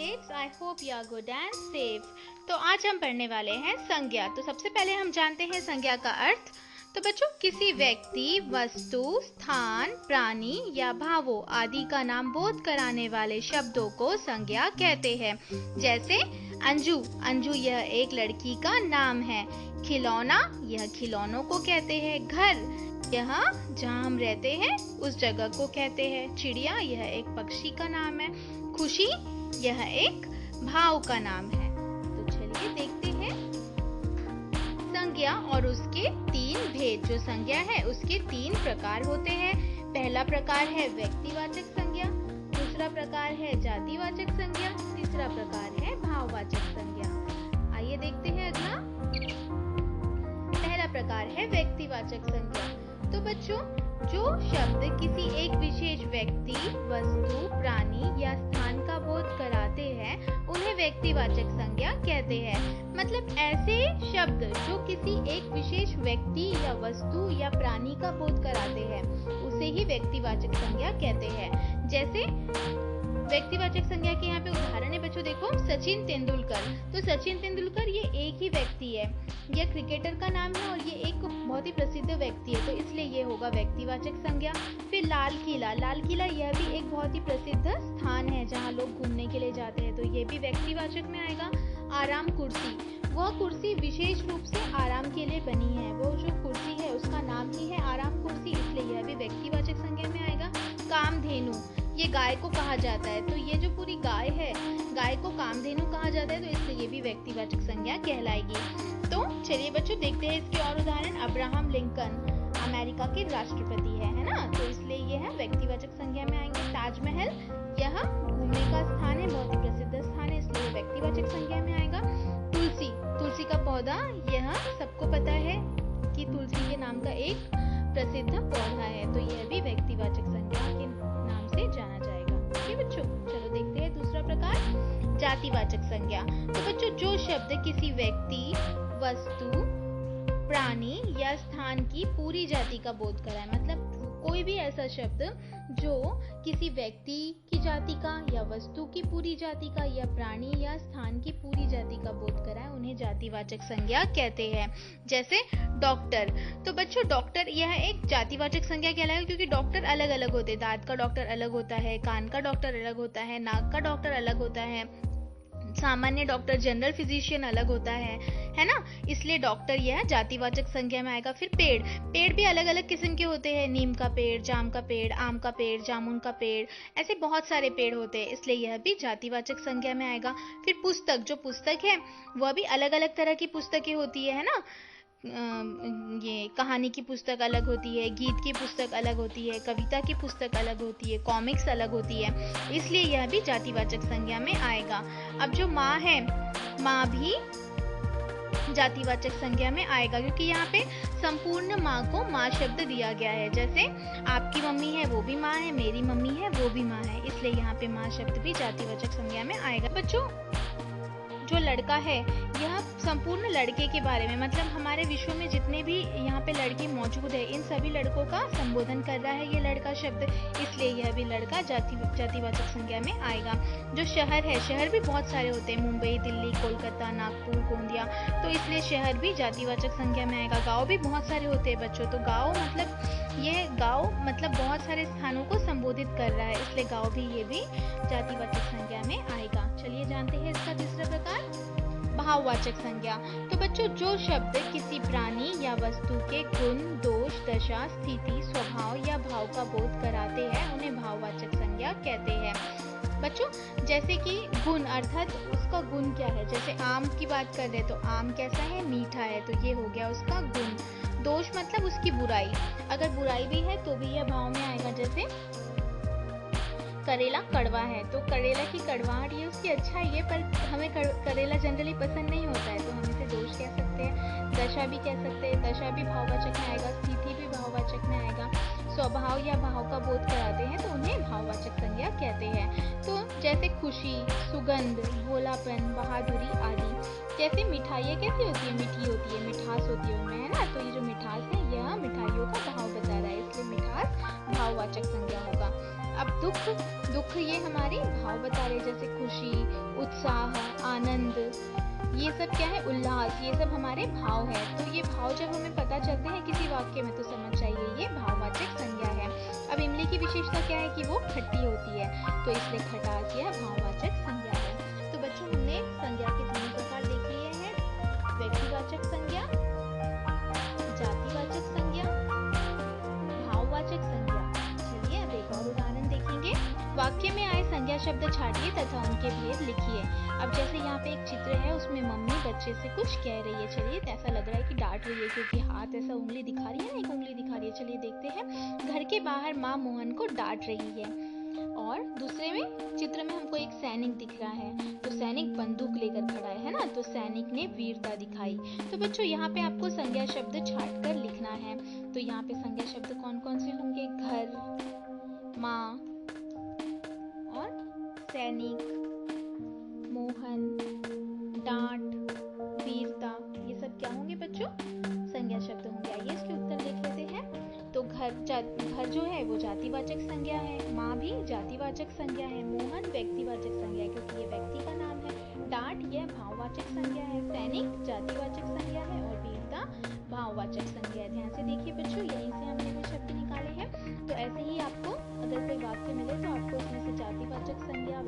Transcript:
kids, I hope you are good and safe। तो आज हम पढ़ने वाले हैं संज्ञा। तो सबसे पहले हम जानते हैं संज्ञा का अर्थ। तो बच्चों, किसी व्यक्ति, वस्तु, स्थान, प्राणी या भावों आदि का नाम बोध कराने वाले शब्दों को संज्ञा कहते हैं। जैसे अंजू, अंजू यह एक लड़की का नाम है। खिलौना, यह खिलौनों को कहते हैं। घर, यह जहाँ हम रहते हैं उस जगह को कहते हैं। चिड़िया, यह एक पक्षी का नाम है। खुशी, यह एक भाव का नाम है। तो चलिए देखते हैं संज्ञा और उसके तीन भेद। जो संज्ञा है उसके तीन प्रकार होते हैं। पहला प्रकार है व्यक्तिवाचक संज्ञा, दूसरा प्रकार है जातिवाचक संज्ञा, तीसरा प्रकार है भाववाचक संज्ञा। आइए देखते हैं अगला। पहला प्रकार है व्यक्तिवाचक संज्ञा। तो बच्चों, जो शब्द किसी एक विशेष व्यक्ति, वस्तु, प्राणी या स्थान का बोध कराते हैं उन्हें व्यक्तिवाचक संज्ञा कहते हैं। मतलब ऐसे शब्द जो किसी एक विशेष व्यक्ति या वस्तु या प्राणी का बोध कराते हैं उसे ही व्यक्तिवाचक संज्ञा कहते हैं। जैसे व्यक्तिवाचक संज्ञा के यहाँ पे उदाहरण है बच्चों, देखो सचिन तेंदुलकर। तो सचिन तेंदुलकर ये एक ही व्यक्ति है, यह क्रिकेटर का नाम है और ये एक बहुत ही प्रसिद्ध व्यक्ति है, तो इसलिए ये होगा व्यक्तिवाचक संज्ञा। फिर लाल किला, लाल किला यह भी एक बहुत ही प्रसिद्ध स्थान है जहाँ लोग घूमने के लिए जाते हैं, तो ये भी व्यक्तिवाचक में आएगा। आराम कुर्सी, वह कुर्सी विशेष रूप से आराम के लिए बनी है, वो जो कुर्सी है उसका नाम ही है आराम कुर्सी, इसलिए यह भी व्यक्तिवाचक संज्ञा में आएगा। कामधेनु, ये गाय को कहा जाता है, तो ये जो पूरी गाय है, गाय को कामधेनु कहा जाता है, तो इसलिए ये भी व्यक्तिवाचक संज्ञा कहलाएगी। तो चलिए बच्चों देखते हैं इसके और उदाहरण। अब्राहम लिंकन अमेरिका के राष्ट्रपति है ना, तो इसलिए ये है व्यक्तिवाचक संज्ञा में आएंगे। ताजमहल, यह घूमने का स्थान है, बहुत ही प्रसिद्ध स्थान है, इसलिए व्यक्तिवाचक संज्ञा में आएगा। तुलसी, तुलसी का पौधा, यह सबको पता है कि तुलसी के नाम का एक प्रसिद्ध पौधा है, तो यह भी व्यक्तिवाचक संज्ञा के नाम से जाना जाएगा। ठीक है बच्चों, चलो देखते हैं दूसरा प्रकार, जातिवाचक संज्ञा। तो बच्चों, जो शब्द किसी व्यक्ति, वस्तु, प्राणी या स्थान की पूरी जाति का बोध कराए, मतलब कोई भी ऐसा शब्द जो किसी व्यक्ति की जाति का या वस्तु की पूरी जाति का या प्राणी या स्थान की पूरी जाति का बोध कराए, उन्हें जातिवाचक संज्ञा कहते हैं। जैसे डॉक्टर, तो बच्चों डॉक्टर यह एक जातिवाचक संज्ञा कहलाएगा, क्योंकि डॉक्टर अलग अलग होते हैं। दांत का डॉक्टर अलग होता है, कान का डॉक्टर अलग होता है, नाक का डॉक्टर अलग होता है, सामान्य डॉक्टर, जनरल फिजिशियन अलग होता है ना, इसलिए डॉक्टर यह जातिवाचक संज्ञा में आएगा। फिर पेड़, पेड़ भी अलग अलग किस्म के होते हैं, नीम का पेड़, जाम का पेड़, आम का पेड़, जामुन का पेड़, ऐसे बहुत सारे पेड़ होते हैं, इसलिए यह भी जातिवाचक संज्ञा में आएगा। फिर पुस्तक, जो पुस्तक है वह भी अलग अलग तरह की पुस्तकें होती है ना, ये कहानी की पुस्तक अलग होती है, गीत की पुस्तक अलग होती है, कविता की पुस्तक अलग होती है, कॉमिक्स अलग होती है, इसलिए यह भी जातिवाचक संज्ञा में आएगा। अब जो माँ है, माँ भी जातिवाचक संज्ञा में आएगा, क्योंकि यहाँ पे संपूर्ण माँ को माँ शब्द दिया गया है। जैसे आपकी मम्मी है वो भी माँ है, मेरी मम्मी है वो भी माँ है, इसलिए यहाँ पे माँ शब्द भी जातिवाचक संज्ञा में आएगा। बच्चों, जो लड़का है यह संपूर्ण लड़के के बारे में, मतलब हमारे विश्व में जितने भी यहाँ पे लड़के मौजूद है इन सभी लड़कों का संबोधन कर रहा है ये लड़का शब्द, इसलिए यह भी लड़का जातिवाचक संज्ञा में आएगा। जो शहर है, शहर भी बहुत सारे होते हैं, मुंबई, दिल्ली, कोलकाता, नागपुर, गोंदिया, तो इसलिए शहर भी जातिवाचक संज्ञा में आएगा। गाँव भी बहुत सारे होते हैं बच्चों, तो गाँव मतलब बहुत सारे स्थानों को संबोधित कर रहा है, इसलिए गाँव भी ये भी जातिवाचक संज्ञा में आएगा। चलिए जानते हैं इसका तीसरा प्रकार, भाववाचक संज्ञा। तो बच्चों, जो शब्द किसी प्राणी या वस्तु के गुण, दोष, दशा, स्थिति, स्वभाव या भाव का बोध कराते हैं उन्हें भाववाचक संज्ञा कहते हैं। बच्चों, जैसे कि गुण अर्थात उसका गुण क्या है, जैसे आम की बात कर रहे हैं तो आम कैसा है, मीठा है, तो ये हो गया उसका गुण। दोष मतलब उसकी बुराई, अगर बुराई भी है तो भी यह भाव में आएगा। जैसे करेला कड़वा है, तो करेला की कड़वाहट ये उसकी अच्छाई है, पर हमें करेला जनरली पसंद नहीं होता है, तो हम इसे दोष कह सकते हैं। दशा भी कह सकते हैं, दशा भी भाववाचक में आएगा, स्थिति भी भाववाचक में आएगा। स्वभाव या भाव का बोध कराते हैं तो उन्हें भाववाचक संज्ञा कहते हैं। तो जैसे खुशी, सुगंध, भोलापन, बहादुरी आदि। जैसे मिठाइयाँ कैसी होती है, मीठी होती है, मिठास होती है उनमें, है ना, तो ये जो मिठास है यह मिठाइयों का भाव बता रहा है, इसलिए मिठास भाववाचक संज्ञा होगा। अब दुख, दुख ये हमारे भाव बता रहे, जैसे खुशी, उत्साह, आनंद, ये सब क्या है, उल्लास, ये सब हमारे भाव है। तो ये भाव जब हमें पता चलते हैं किसी वाक्य में तो समझ जाइए ये भाववाचक संज्ञा है। अब इमली की विशेषता क्या है कि वो खट्टी होती है, तो इसलिए खटास यह भाववाचक संज्ञा है। तो बच्चों हमने संज्ञा के तीन प्रकार देख लिए हैं, व्यक्तिवाचक संज्ञा, जातिवाचक संज्ञा, भाववाचक संज्ञा। चलिए अब एक और उदाहरण देखेंगे। वाक्य में आए संज्ञा शब्द छाटिए तथा उनके भेद लिखिए। अब जैसे यहाँ पे एक चित्र है, उसमें मम्मी बच्चे से कुछ कह रही है। चलिए ऐसा लग रहा है कि डांट रही है, क्योंकि हाथ ऐसा उंगली दिखा रही है ना, एक उंगली दिखा रही है। चलिए देखते हैं। घर के बाहर माँ मोहन को डांट रही है। और दूसरे में चित्र में हमको एक सैनिक दिख रहा है, तो सैनिक बंदूक लेकर खड़ा है ना, तो सैनिक ने वीरता दिखाई। तो बच्चों यहाँ पे आपको संज्ञा शब्द छाट कर लिखना है। तो यहाँ पे संज्ञा शब्द कौन कौन से होंगे? घर, माँ और सैनिक, मोहन, डांट, वीरता, ये सब क्या होंगे बच्चों? संज्ञा शब्द होंगे। आइए इसके उत्तर देख लेते हैं। तो घर जो है वो जातिवाचक संज्ञा है, माँ भी जातिवाचक संज्ञा है, मोहन व्यक्तिवाचक संज्ञा है क्योंकि ये व्यक्ति का नाम है, डांट यह भाववाचक संज्ञा है, सैनिक जातिवाचक संज्ञा है और वीरता भाववाचक संज्ञा है। ध्यान से देखिए बच्चों, यहीं से हमने वो शब्द निकाले हैं। तो ऐसे ही आपको अगर कोई वाक्य मिले तो आपको उसमें से जातिवाचक संज्ञा,